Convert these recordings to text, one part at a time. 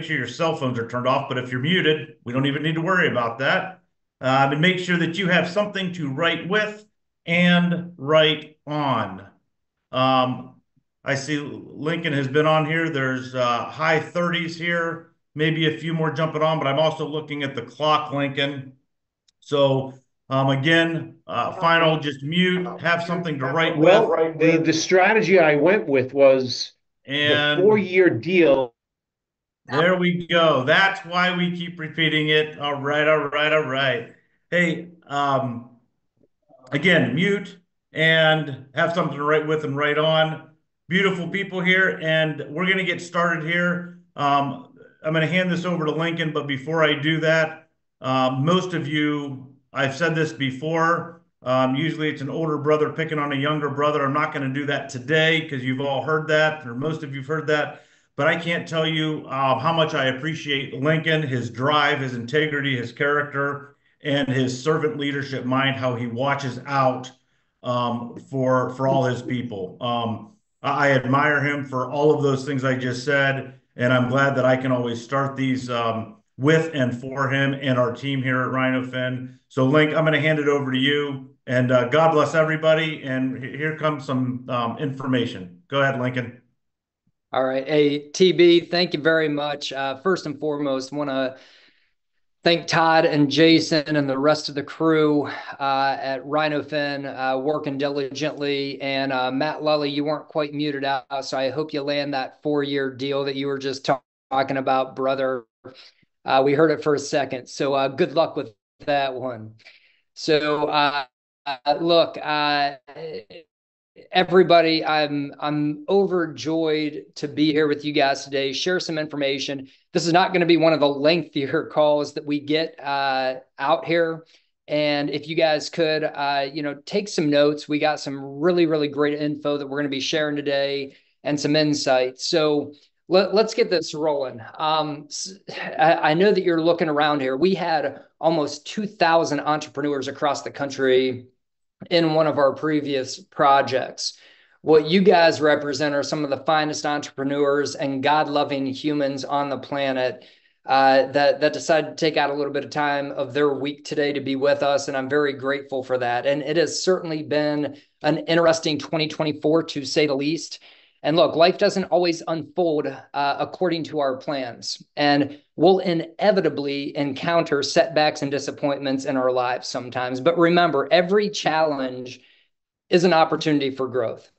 sure your cell phones are turned off, but if you're muted, we don't even need to worry about that. And make sure that you have something to write with and write on. Um, I see Lincoln has been on here. There's high 30s here, maybe a few more jumping on, but I'm also looking at the clock, Lincoln. So again, final, just mute, have something to write with, Well, the strategy I went with was the and 4-year deal. there we go. That's why we keep repeating it. All right, all right, all right. Hey, again, mute and have something to write with and write on. Beautiful people here, and we're going to get started here. I'm going to hand this over to Lincoln, but before I do that, most of you, I've said this before. Usually it's an older brother picking on a younger brother. I'm not going to do that today because you've all heard that, or most of you've heard that. But I can't tell you how much I appreciate Lincoln, his drive, his integrity, his character, and his servant leadership mind, how he watches out for all his people. I admire him for all of those things I just said, and I'm glad that I can always start these with and for him and our team here at Rhino Fin. So, Link, I'm going to hand it over to you, and God bless everybody. And here comes some information. Go ahead, Lincoln. All right. Hey, TB, thank you very much. First and foremost, want to thank Todd and Jason and the rest of the crew at RhinoFin working diligently. And Matt Lully, you weren't quite muted out, so I hope you land that 4-year deal that you were just talking about, brother. We heard it for a second, so good luck with that one. So look, everybody, I'm overjoyed to be here with you guys today, share some information. This is not going to be one of the lengthier calls that we get out here. And if you guys could, take some notes. We got some really, really great info that we're going to be sharing today and some insights. So let's get this rolling. I know that you're looking around here. We had almost 2,000 entrepreneurs across the country in one of our previous projects. What you guys represent are some of the finest entrepreneurs and God-loving humans on the planet that decided to take out a little bit of time of their week today to be with us, and I'm very grateful for that. And it has certainly been an interesting 2024, to say the least. And look, life doesn't always unfold according to our plans, and we'll inevitably encounter setbacks and disappointments in our lives sometimes. But remember, every challenge is an opportunity for growth.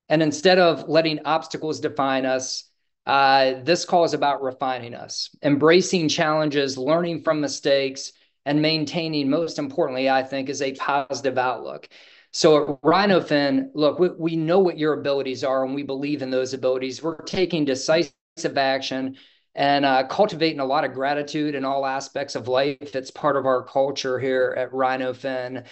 And instead of letting obstacles define us, this call is about refining us, embracing challenges, learning from mistakes, and maintaining, most importantly, I think, is a positive outlook. So at RhinoFin, look, we know what your abilities are, and we believe in those abilities. We're taking decisive action and cultivating a lot of gratitude in all aspects of life. That's part of our culture here at RhinoFin,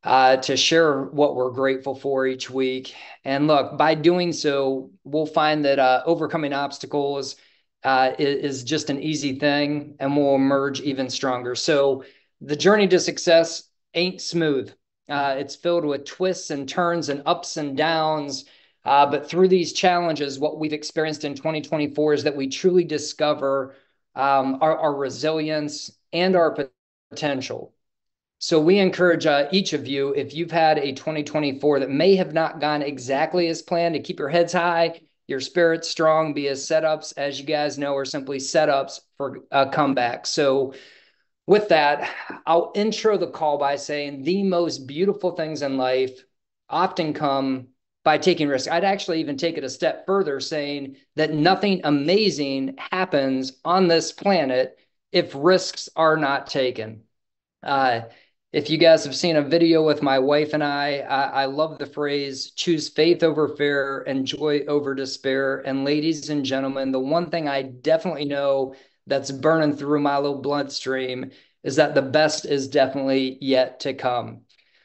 to share what we're grateful for each week. And look, by doing so, we'll find that overcoming obstacles is just an easy thing, and we'll emerge even stronger. So the journey to success ain't smooth. It's filled with twists and turns and ups and downs. But through these challenges, what we've experienced in 2024 is that we truly discover our resilience and our potential. So we encourage each of you, if you've had a 2024 that may have not gone exactly as planned, to keep your heads high, your spirits strong, because setups, as you guys know, are simply setups for a comeback. So with that, I'll intro the call by saying the most beautiful things in life often come by taking risks. I'd actually even take it a step further, saying that nothing amazing happens on this planet if risks are not taken. If you guys have seen a video with my wife and I love the phrase, choose faith over fear and joy over despair. And ladies and gentlemen, the one thing I definitely know that's burning through my little bloodstream is that the best is definitely yet to come.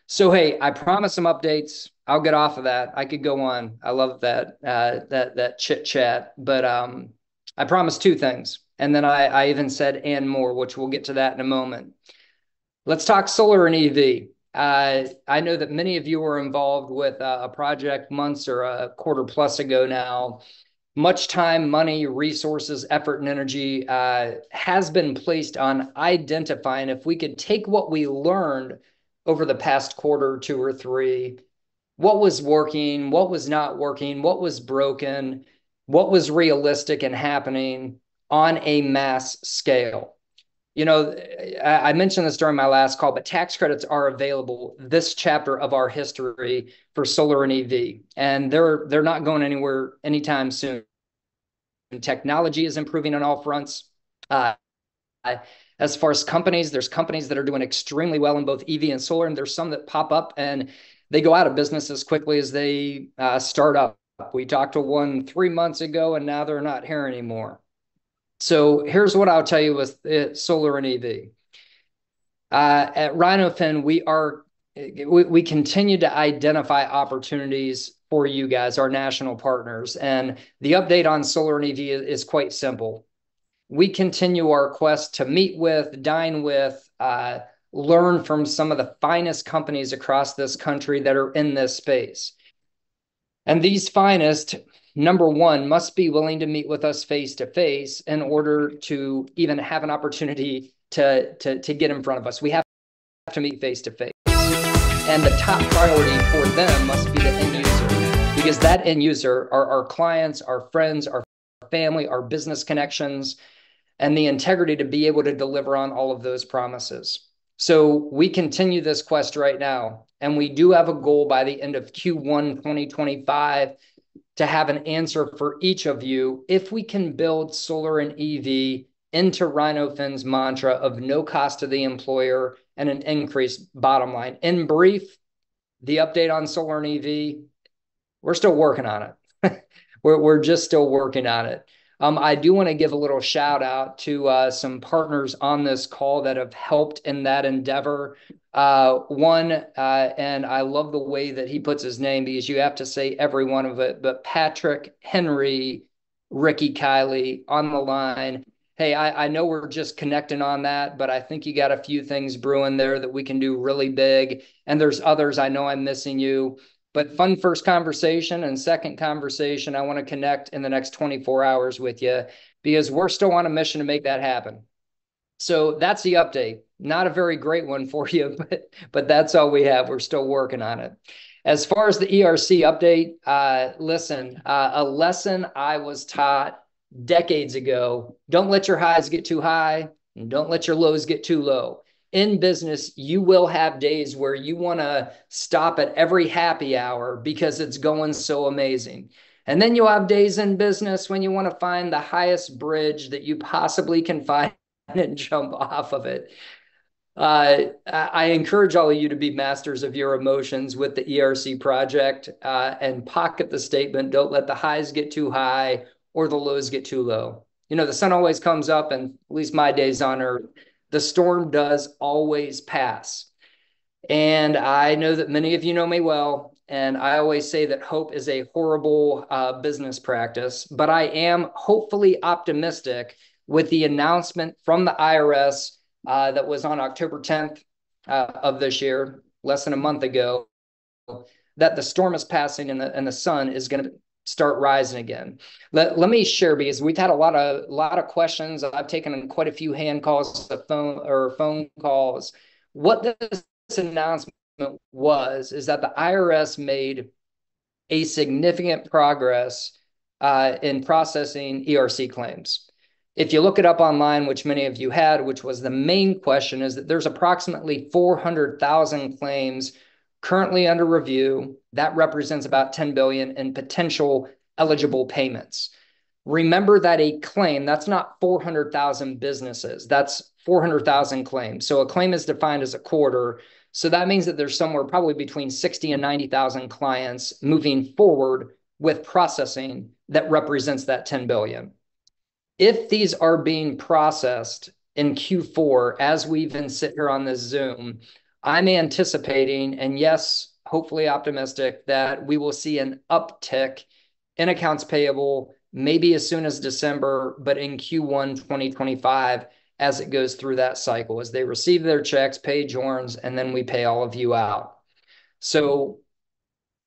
So, hey, I promise some updates. I'll get off of that. I could go on. I love that chit chat, but I promised two things. And then I even said, and more, which we'll get to that in a moment. Let's talk solar and EV. I know that many of you were involved with a project months or a quarter plus ago now. much time, money, resources, effort, and energy has been placed on identifying if we could take what we learned over the past quarter, 2 or 3, what was working, what was not working, what was broken, what was realistic and happening on a mass scale. I mentioned this during my last call, but tax credits are available this chapter of our history for solar and EV, and they're not going anywhere anytime soon. Technology is improving on all fronts. As far as companies, there's companies that are doing extremely well in both EV and solar, and there's some that pop up and they go out of business as quickly as they start up. We talked to one 3 months ago, and now they're not here anymore. So here's what I'll tell you with solar and EV. At rhinofin, we continue to identify opportunities for you guys, our national partners. And the update on solar and EV is quite simple. We continue our quest to meet with, dine with, learn from some of the finest companies across this country that are in this space. And these finest, number one, must be willing to meet with us face to face in order to even have an opportunity to get in front of us. We have to meet face to face. And the top priority for them must be the end user, because that end user are our clients, our friends, our family, our business connections, and the integrity to be able to deliver on all of those promises. So we continue this quest right now, and we do have a goal by the end of Q1 2025 to have an answer for each of you if we can build solar and EV into rhinofin's mantra of no cost to the employer and an increased bottom line. In brief, the update on solar and EV, we're still working on it. we're just still working on it. I do want to give a little shout out to some partners on this call that have helped in that endeavor. And I love the way that he puts his name, because you have to say every one of it, but Patrick, Henry, Ricky, Kiley on the line. Hey, I know we're just connecting on that, but I think you got a few things brewing there that we can do really big. And there's others, I know I'm missing you. But fun first conversation, and second conversation, I want to connect in the next 24 hours with you, because we're still on a mission to make that happen. So that's the update. Not a very great one for you, but that's all we have. We're still working on it. As far as the ERC update, listen, a lesson I was taught decades ago: don't let your highs get too high, and don't let your lows get too low. In business, you will have days where you want to stop at every happy hour because it's going so amazing. And then you'll have days in business when you want to find the highest bridge that you possibly can find and jump off of it. I encourage all of you to be masters of your emotions with the ERC project, and pocket the statement, don't let the highs get too high or the lows get too low. The sun always comes up, and at least my days on earth, the storm does always pass. And I know that many of you know me well, and I always say that hope is a horrible business practice, but I am hopefully optimistic with the announcement from the IRS that was on October 10th of this year, less than a month ago, that the storm is passing and the sun is going to start rising again. Let me share, because we've had a lot of questions. I've taken quite a few hand calls, phone calls. What this announcement is that the IRS made a significant progress in processing ERC claims. If you look it up online, which many of you had, which was the main question, is that there's approximately 400,000 claims currently under review. That represents about 10 billion in potential eligible payments. Remember that a claim, that's not 400,000 businesses, that's 400,000 claims. So a claim is defined as a quarter. So that means that there's somewhere probably between 60 and 90,000 clients moving forward with processing that represents that 10 billion. If these are being processed in Q4, as we even sit here on this Zoom, I'm anticipating, and yes, hopefully optimistic, that we will see an uptick in accounts payable, maybe as soon as December, but in Q1 2025, as it goes through that cycle, as they receive their checks, pay Jorns, and then we pay all of you out. So,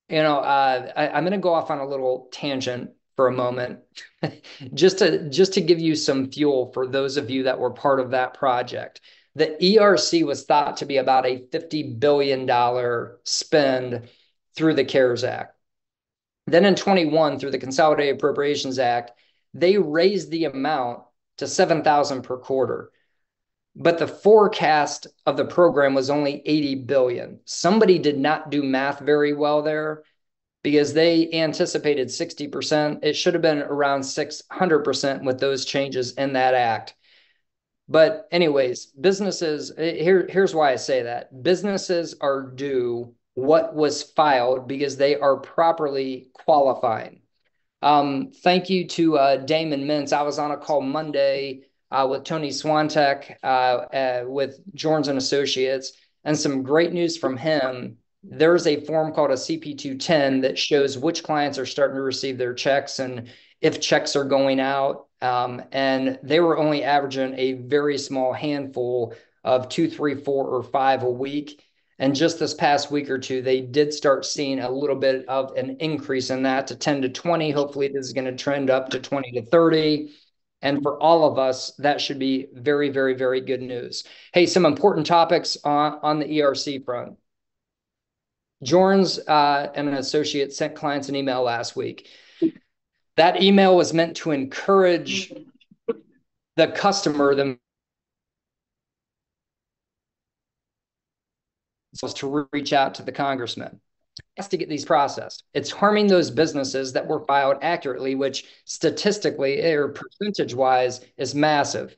I'm going to go off on a little tangent for a moment, just to give you some fuel for those of you that were part of that project. The ERC was thought to be about a $50 billion spend through the CARES Act. Then in 21, through the Consolidated Appropriations Act, they raised the amount to $7,000 per quarter. But the forecast of the program was only $80 billion. Somebody did not do math very well there, because they anticipated 60%. It should have been around 600% with those changes in that act. But anyways, businesses, here's why I say that. Businesses are due what was filed because they are properly qualifying. Thank you to Damon Mintz. I was on a call Monday with Tony Swantek with Jorns and Associates, and some great news from him. There's a form called a CP210 that shows which clients are starting to receive their checks and if checks are going out. And they were only averaging a very small handful of 2, 3, 4, or 5 a week. And just this past week or two, they did start seeing a little bit of an increase in that to 10 to 20. Hopefully, this is going to trend up to 20 to 30. And for all of us, that should be very, very, very good news. Hey, some important topics on the ERC front. Jorns and an associate sent clients an email last week. That email was meant to encourage the customer to reach out to the congressman. Has to get these processed. It's harming those businesses that were filed accurately, which statistically or percentage-wise is massive.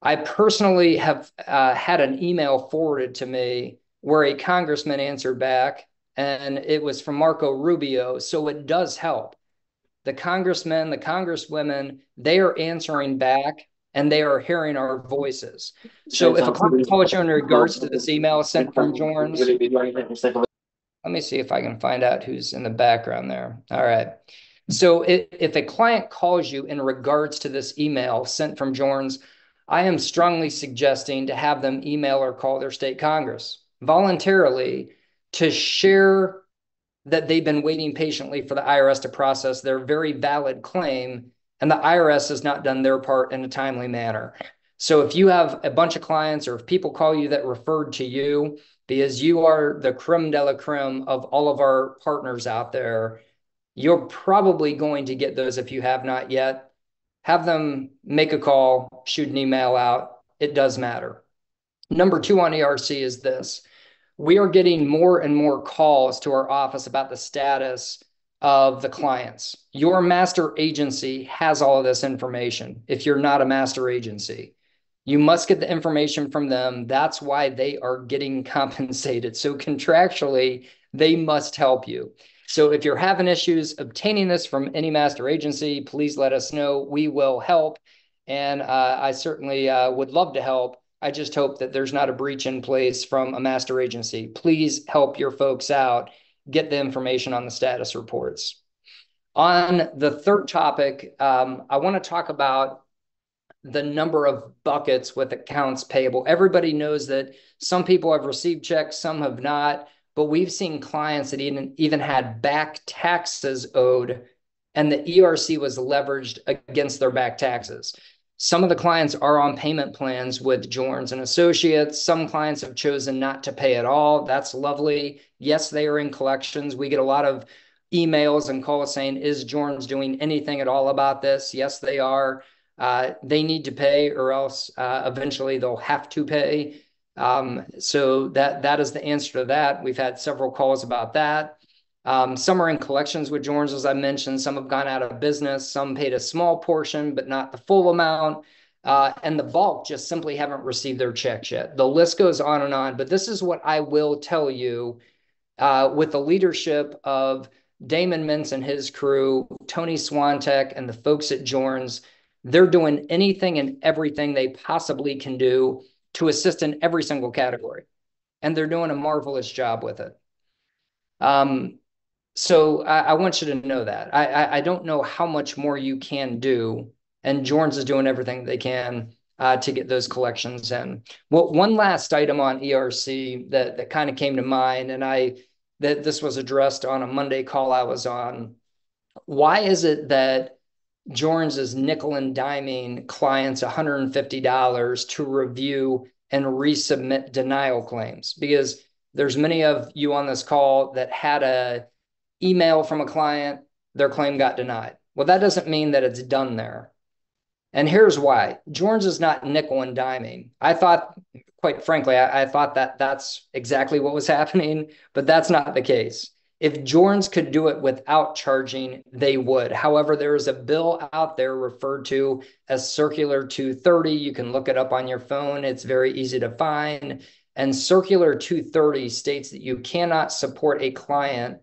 I personally have had an email forwarded to me where a congressman answered back, and it was from Marco Rubio, so it does help. The congressmen, the congresswomen, they are answering back, and they are hearing our voices. So if a client calls you in regards to this email sent from Jorns, let me see if I can find out who's in the background there. All right. So if a client calls you in regards to this email sent from Jorns, I am strongly suggesting to have them email or call their state Congress voluntarily to share that they've been waiting patiently for the IRS to process their very valid claim, and the IRS has not done their part in a timely manner. So if you have a bunch of clients or if people call you that referred to you, because you are the creme de la creme of all of our partners out there, you're probably going to get those if you have not yet. Have them make a call, shoot an email out. It does matter. Number 2 on ERC is this. We are getting more and more calls to our office about the status of the clients. Your master agency has all of this information. If you're not a master agency, you must get the information from them. That's why they are getting compensated. So contractually, they must help you. So if you're having issues obtaining this from any master agency, please let us know. We will help. And I certainly would love to help. I just hope that there's not a breach in place from a master agency. Please help your folks out. Get the information on the status reports. On the third topic, I want to talk about the number of buckets with accounts payable. Everybody knows that some people have received checks, some have not, but we've seen clients that even had back taxes owed, and the ERC was leveraged against their back taxes. Some of the clients are on payment plans with Jorns and Associates. Some clients have chosen not to pay at all. That's lovely. Yes, they are in collections. We get a lot of emails and calls saying, is Jorns doing anything at all about this? Yes, they are. They need to pay, or else eventually they'll have to pay. So that is the answer to that. We've had several calls about that. Some are in collections with Jorns, as I mentioned. Some have gone out of business. Some paid a small portion, but not the full amount. And the bulk just simply haven't received their checks yet. The list goes on, but this is what I will tell you with the leadership of Damon Mintz and his crew, Tony Swantek, and the folks at Jorns. They're doing anything and everything they possibly can do to assist in every single category. And they're doing a marvelous job with it. So I want you to know that. I don't know how much more you can do. And Jorns is doing everything they can to get those collections in. Well, one last item on ERC that kind of came to mind, and that this was addressed on a Monday call I was on. Why is it that Jorns is nickel and diming clients $150 to review and resubmit denial claims? Because there's many of you on this call that had a email from a client, their claim got denied. Well, that doesn't mean that it's done there. And here's why. Jorns is not nickel and diming. I thought, quite frankly, I thought that that's exactly what was happening, but that's not the case. If Jorns could do it without charging, they would. However, there is a bill out there referred to as Circular 230. You can look it up on your phone. It's very easy to find. And Circular 230 states that you cannot support a client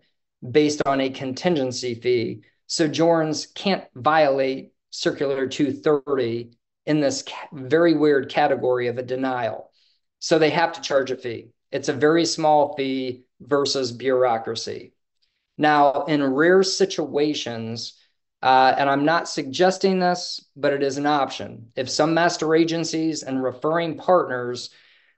based on a contingency fee. So Jorns can't violate Circular 230 in this very weird category of a denial. So they have to charge a fee. It's a very small fee versus bureaucracy. Now, in rare situations, and I'm not suggesting this, but it is an option. If some master agencies and referring partners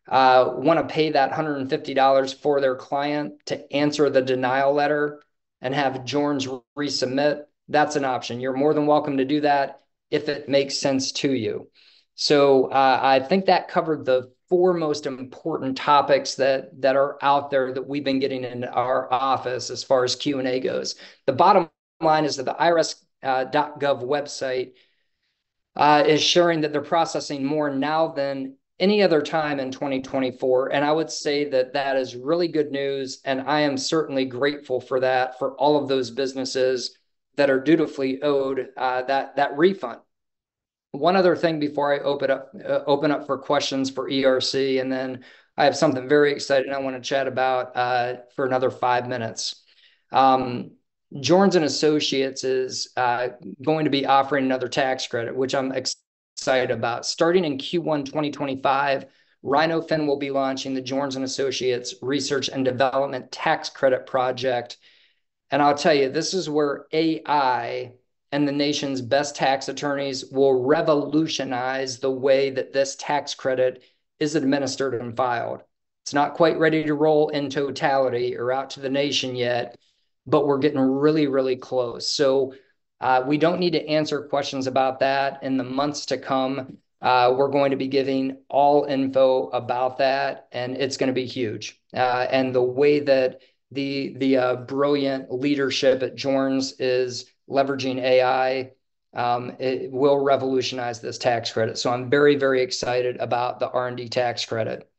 want to pay that $150 for their client to answer the denial letter and have Jorns resubmit, that's an option. You're more than welcome to do that if it makes sense to you. So I think that covered the four most important topics that are out there that we've been getting in our office as far as Q&A goes. The bottom line is that the IRS.gov website is sharing that they're processing more now than any other time in 2024. And I would say that that is really good news. And I am certainly grateful for that, for all of those businesses that are dutifully owed that refund. One other thing before I open up for questions for ERC, and then I have something very exciting I want to chat about for another 5 minutes. Jorns and Associates is going to be offering another tax credit, which I'm excited about. Starting in Q1 2025, RhinoFin will be launching the Jorns and Associates Research and Development Tax Credit Project. And I'll tell you, this is where AI and the nation's best tax attorneys will revolutionize the way that this tax credit is administered and filed. It's not quite ready to roll in totality or out to the nation yet, but we're getting really, really close. So we don't need to answer questions about that in the months to come. We're going to be giving all info about that, and it's going to be huge. And the way that the brilliant leadership at Jorns is leveraging AI, it will revolutionize this tax credit. So I'm very, very excited about the R&D tax credit.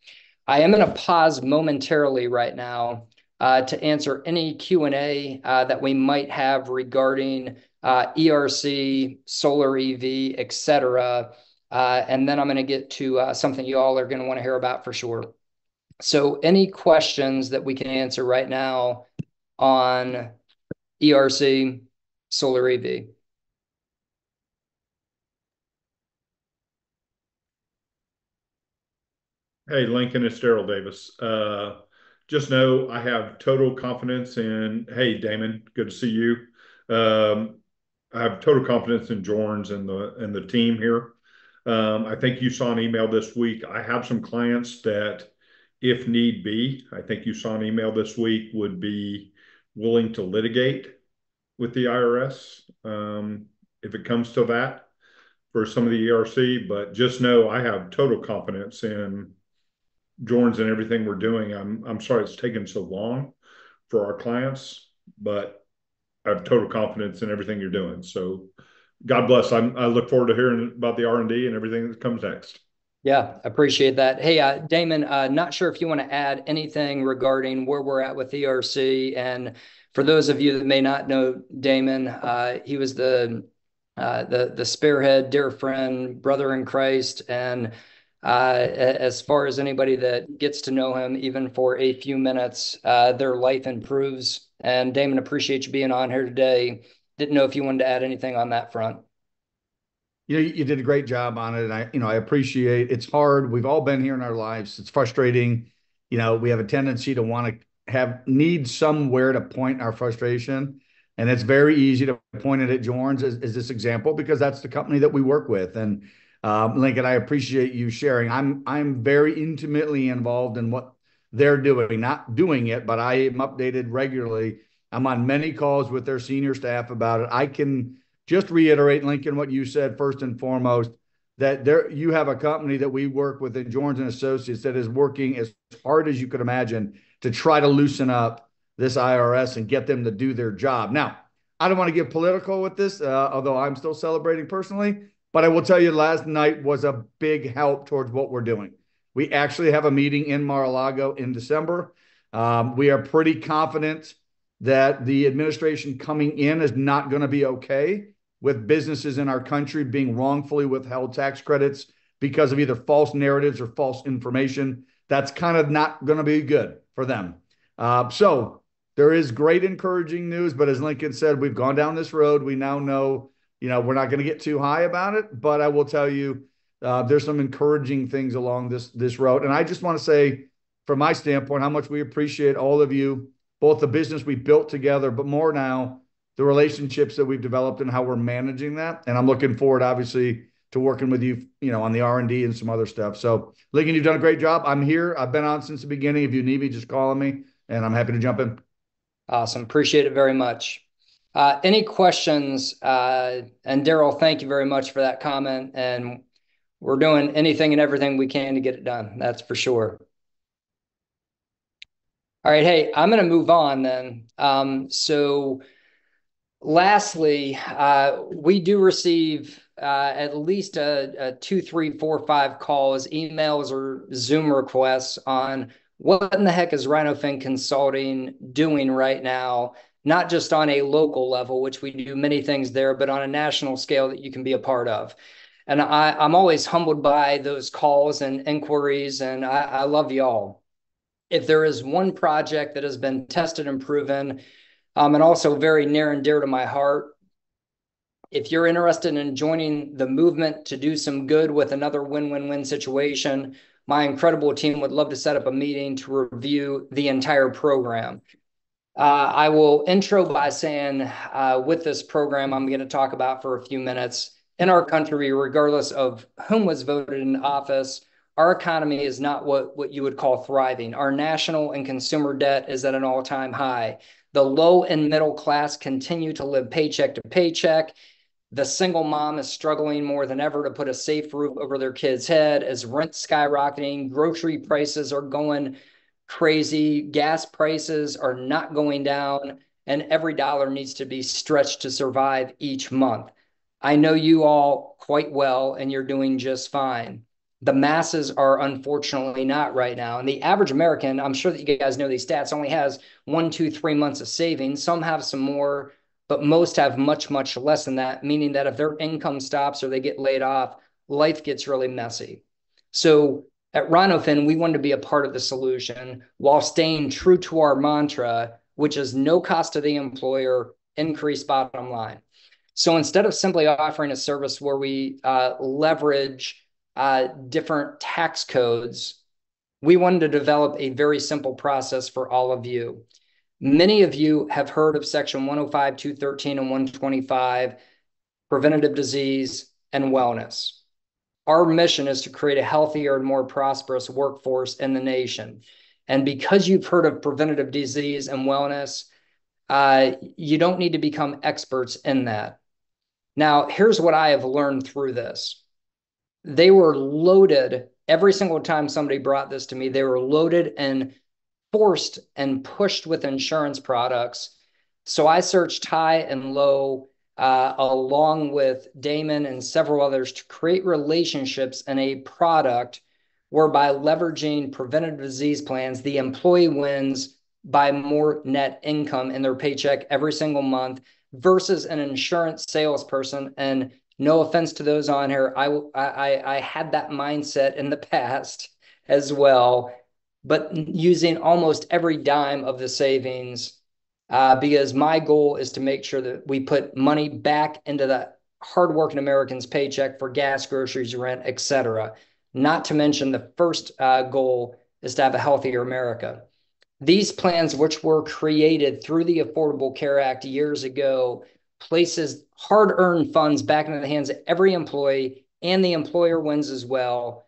I am going to pause momentarily right now to answer any Q&A that we might have regarding ERC, solar EV, et cetera. And then I'm going to get to something you all are going to want to hear about for sure. So any questions that we can answer right now on ERC, solar EV? Hey, Lincoln, it's Daryl Davis. Just know I have total confidence in, hey, Damon, good to see you. I have total confidence in Jorns and the team here. I think you saw an email this week. I have some clients that, if need be, I think you saw an email this week, would be willing to litigate with the IRS if it comes to that for some of the ERC. But just know I have total confidence in Jorns and everything we're doing. I'm sorry it's taken so long for our clients, but I have total confidence in everything you're doing. So God bless. I look forward to hearing about the R&D and everything that comes next. Yeah, appreciate that. Hey, Damon, not sure if you want to add anything regarding where we're at with ERC. And for those of you that may not know Damon, he was the spearhead, dear friend, brother in Christ, and as far as anybody that gets to know him, even for a few minutes, their life improves. And Damon, appreciate you being on here today. Didn't know if you wanted to add anything on that front. You did a great job on it. And I appreciate it's hard. We've all been here in our lives. It's frustrating. We have a tendency to want to need somewhere to point our frustration. And it's very easy to point it at Jorns as this example, because that's the company that we work with. And Lincoln, I appreciate you sharing. I'm very intimately involved in what they're doing, not doing it, but I am updated regularly I'm on many calls with their senior staff about it. I can just reiterate, Lincoln, what you said first and foremost, that there you have a company that we work with in Jones and Associates that is working as hard as you could imagine to try to loosen up this IRS and get them to do their job. Now, I don't want to get political with this, although I'm still celebrating personally, but I will tell you last night was a big help towards what we're doing. We actually have a meeting in Mar-a-Lago in December. We are pretty confident that the administration coming in is not going to be okay with businesses in our country being wrongfully withheld tax credits because of either false narratives or false information. That's kind of not going to be good for them. So there is great encouraging news, but as Lincoln said, we've gone down this road. We now know, we're not going to get too high about it, but I will tell you, there's some encouraging things along this road. And I just want to say, from my standpoint, how much we appreciate all of you, both the business we built together, but more now, the relationships that we've developed and how we're managing that. And I'm looking forward, obviously, to working with you, on the R&D and some other stuff. So, Lincoln, you've done a great job. I'm here. I've been on since the beginning. If you need me, just call on me, and I'm happy to jump in. Awesome. Appreciate it very much. Any questions? And Daryl, thank you very much for that comment. And we're doing anything and everything we can to get it done. That's for sure. All right. Hey, I'm going to move on then. So lastly, we do receive at least a 2, 3, 4, 5 calls, emails, or Zoom requests on what in the heck is RhinoFin Consulting doing right now, not just on a local level, which we do many things there, but on a national scale that you can be a part of. And I'm always humbled by those calls and inquiries, and I love y'all. If there is one project that has been tested and proven, and also very near and dear to my heart, if you're interested in joining the movement to do some good with another win-win-win situation, my incredible team would love to set up a meeting to review the entire program. I will intro by saying with this program I'm going to talk about for a few minutes, in our country, regardless of whom was voted in office, our economy is not what you would call thriving. Our national and consumer debt is at an all-time high. The low and middle class continue to live paycheck to paycheck. The single mom is struggling more than ever to put a safe roof over their kid's head as rent's skyrocketing, grocery prices are going crazy, gas prices are not going down, and every dollar needs to be stretched to survive each month. I know you all quite well, and you're doing just fine. The masses are unfortunately not right now. And the average American, I'm sure that you guys know these stats, only has 1, 2, 3 months of savings. Some have some more, but most have much, much less than that, meaning that if their income stops or they get laid off, life gets really messy. So at RhinoFin, we wanted to be a part of the solution while staying true to our mantra, which is no cost to the employer, increased bottom line. So instead of simply offering a service where we leverage different tax codes, we wanted to develop a very simple process for all of you. Many of you have heard of Section 105, 213, and 125, preventative disease and wellness. Our mission is to create a healthier and more prosperous workforce in the nation. And because you've heard of preventative disease and wellness, you don't need to become experts in that. Now, here's what I have learned through this. They were loaded every single time somebody brought this to me. They were loaded and forced and pushed with insurance products. So I searched high and low, along with Damon and several others, to create relationships in a product whereby leveraging preventative disease plans, the employee wins by more net income in their paycheck every single month versus an insurance salesperson. And no offense to those on here, I had that mindset in the past as well, but using almost every dime of the savings, because my goal is to make sure that we put money back into the hardworking American's paycheck for gas, groceries, rent, etc. Not to mention the first goal is to have a healthier America. These plans, which were created through the Affordable Care Act years ago, places hard-earned funds back into the hands of every employee, and the employer wins as well.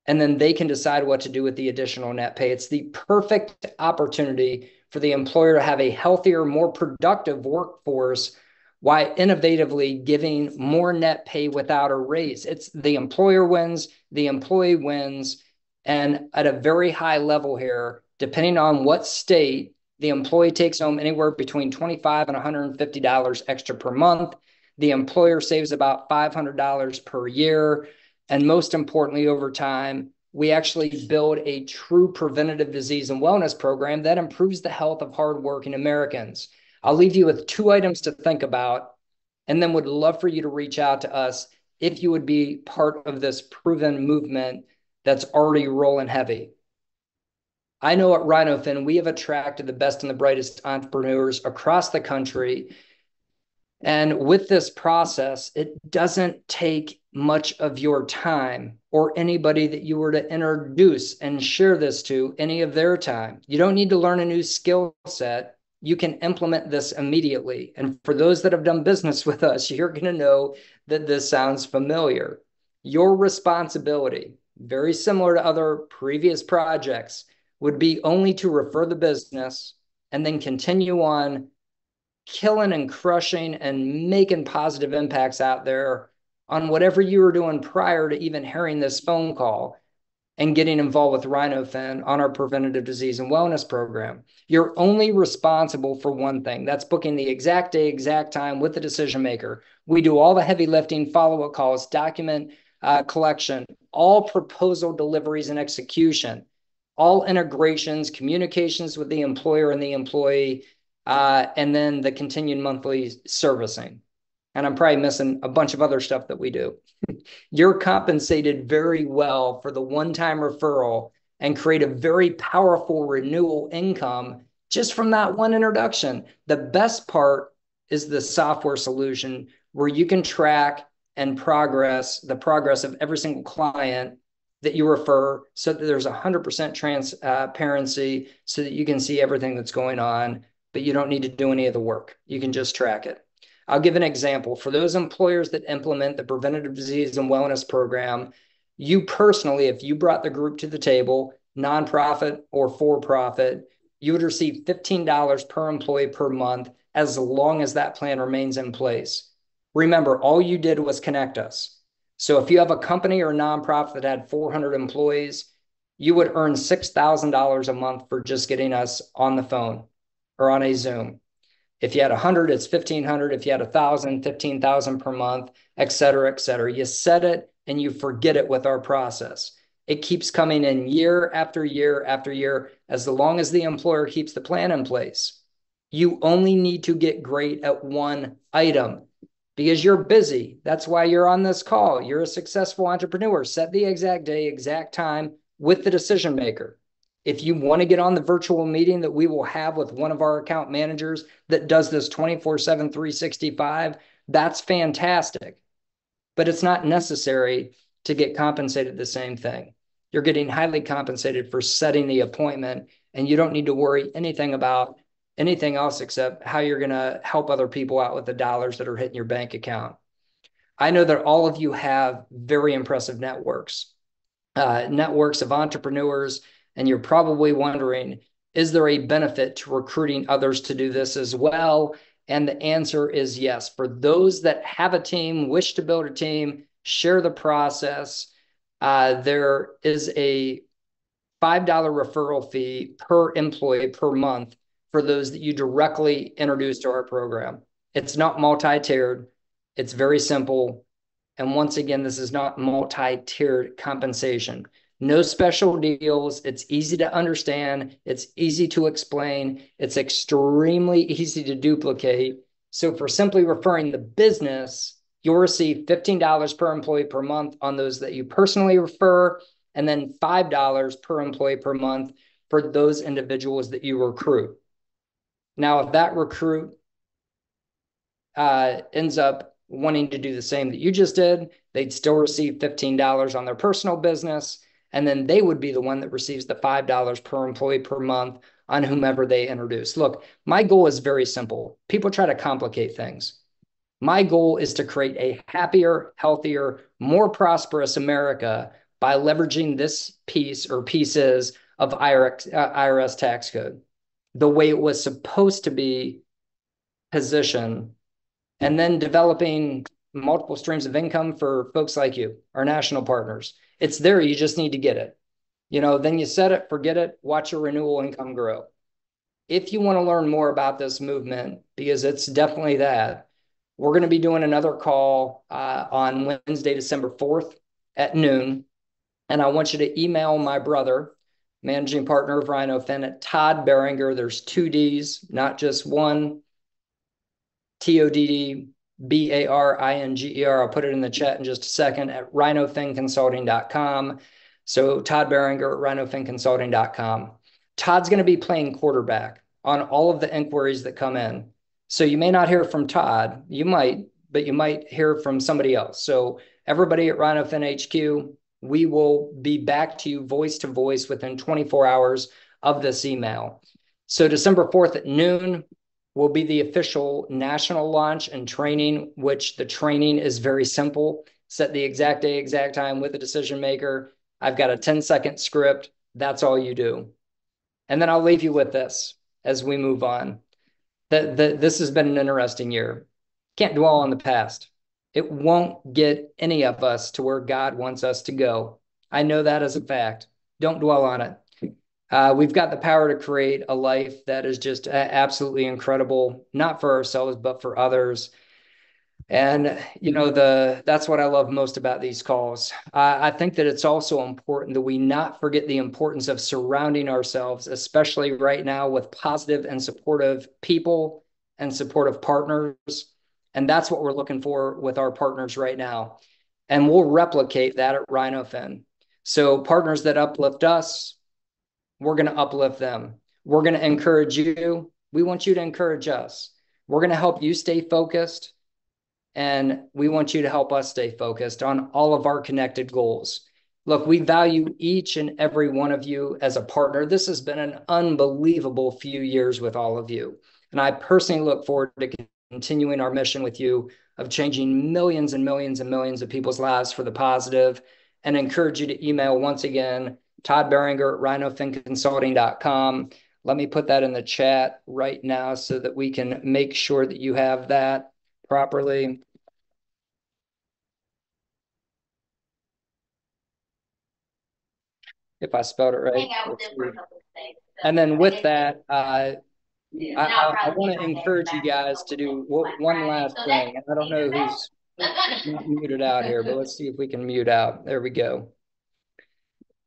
And then they can decide what to do with the additional net pay. It's the perfect opportunity for the employer to have a healthier, more productive workforce while innovatively giving more net pay without a raise. It's the employer wins, the employee wins, and at a very high level here, depending on what state, the employee takes home anywhere between $25 and $150 extra per month. The employer saves about $500 per year. And most importantly, over time, we actually build a true preventative disease and wellness program that improves the health of hardworking Americans. I'll leave you with 2 items to think about, and then would love for you to reach out to us if you would be part of this proven movement that's already rolling heavy. I know at RhinoFin, we have attracted the best and the brightest entrepreneurs across the country. And with this process, it doesn't take much of your time or anybody that you were to introduce and share this to any of their time. You don't need to learn a new skill set. You can implement this immediately. And for those that have done business with us, you're going to know that this sounds familiar. Your responsibility, very similar to other previous projects, would be only to refer the business and then continue on killing and crushing and making positive impacts out there on whatever you were doing prior to even hearing this phone call and getting involved with RhinoFin on our preventative disease and wellness program. You're only responsible for one thing. That's booking the exact day, exact time with the decision maker. We do all the heavy lifting, follow-up calls, document collection, all proposal deliveries and execution, all integrations, communications with the employer and the employee, and then the continued monthly servicing. And I'm probably missing a bunch of other stuff that we do. You're compensated very well for the one-time referral and create a very powerful renewal income just from that one introduction. The best part is the software solution where you can track and the progress of every single client that you refer, so that there's 100% transparency so that you can see everything that's going on, but you don't need to do any of the work. You can just track it. I'll give an example. For those employers that implement the preventative disease and wellness program, you personally, if you brought the group to the table, nonprofit or for-profit, you would receive $15 per employee per month as long as that plan remains in place. Remember, all you did was connect us. So if you have a company or a nonprofit that had 400 employees, you would earn $6,000 a month for just getting us on the phone or on a Zoom. If you had 100, it's 1,500. If you had 1,000, 15,000 per month, et cetera, et cetera. You set it and you forget it with our process. It keeps coming in year after year after year, as long as the employer keeps the plan in place. You only need to get great at one item because you're busy. That's why you're on this call. You're a successful entrepreneur. Set the exact day, exact time with the decision maker. If you want to get on the virtual meeting that we will have with one of our account managers that does this 24/7, 365, that's fantastic. But it's not necessary to get compensated the same thing. You're getting highly compensated for setting the appointment, and you don't need to worry anything about anything else except how you're going to help other people out with the dollars that are hitting your bank account. I know that all of you have very impressive networks of entrepreneurs, and you're probably wondering, is there a benefit to recruiting others to do this as well? And the answer is yes. For those that have a team, wish to build a team, share the process, there is a $5 referral fee per employee per month for those that you directly introduce to our program. It's not multi-tiered. It's very simple. And once again, this is not multi-tiered compensation. No special deals. It's easy to understand. It's easy to explain. It's extremely easy to duplicate. So for simply referring the business, you'll receive $15 per employee per month on those that you personally refer, and then $5 per employee per month for those individuals that you recruit. Now, if that recruit ends up wanting to do the same that you just did, they'd still receive $15 on their personal business, and then they would be the one that receives the $5 per employee per month on whomever they introduce. Look, my goal is very simple. People try to complicate things. My goal is to create a happier, healthier, more prosperous America by leveraging this piece or pieces of IRS tax code. the way it was supposed to be positioned, and then developing multiple streams of income for folks like you, our national partners. It's there. You just need to get it. Then you set it, forget it, watch your renewal income grow. If you want to learn more about this movement, because it's definitely that, we're going to be doing another call on Wednesday, December 4th at noon. And I want you to email my brother, managing partner of Rhino Fin, at Todd Beringer. There's 2 D's, not just one. TODDBARINGER. I'll put it in the chat in just a second, at rhinofinconsulting.com. So Todd Beringer at rhinofinconsulting.com. Todd's going to be playing quarterback on all of the inquiries that come in. So you may not hear from Todd. You might, but you might hear from somebody else. So everybody at RhinoFin HQ, we will be back to you voice to voice within 24 hours of this email. So December 4th at noon will be the official national launch and training, which the training is very simple. Set the exact day, exact time with the decision maker. I've got a 10-second script. That's all you do. And then I'll leave you with this as we move on. This has been an interesting year. Can't dwell on the past. It won't get any of us to where God wants us to go. I know that as a fact. Don't dwell on it. We've got the power to create a life that is just absolutely incredible, not for ourselves, but for others. And, that's what I love most about these calls. I think that it's also important that we not forget the importance of surrounding ourselves, especially right now, with positive and supportive people and supportive partners. And that's what we're looking for with our partners right now. And we'll replicate that at RhinoFin. So partners that uplift us, we're going to uplift them. We're going to encourage you. We want you to encourage us. We're going to help you stay focused. And we want you to help us stay focused on all of our connected goals. Look, we value each and every one of you as a partner. This has been an unbelievable few years with all of you. And I personally look forward to continuing our mission with you of changing millions and millions and millions of people's lives for the positive, and encourage you to email once again, Todd Beringer at rhinofinconsulting.com. Let me put that in the chat right now so that we can make sure that you have that properly. If I spelled it right. And then with that, I want to encourage you guys to do one last thing. I don't know who's muted out here, but let's see if we can mute out. There we go.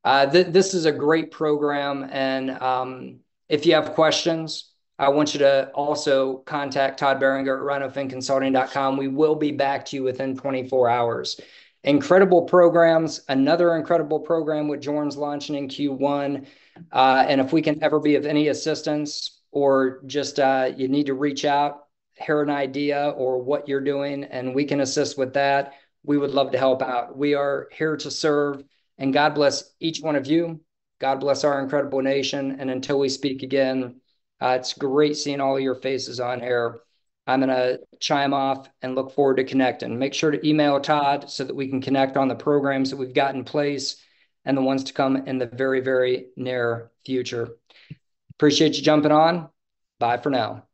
This is a great program. And if you have questions, I want you to also contact Todd Beringer at rhinofinconsulting.com. We will be back to you within 24 hours. Incredible programs. Another incredible program with Jorn's launching in Q1. And if we can ever be of any assistance, or just you need to reach out, hear an idea or what you're doing, and we can assist with that, we would love to help out. We are here to serve. And God bless each one of you. God bless our incredible nation. And until we speak again, it's great seeing all of your faces on here. I'm going to chime off and look forward to connecting. Make sure to email Todd so that we can connect on the programs that we've got in place and the ones to come in the very, very near future. Appreciate you jumping on. Bye for now.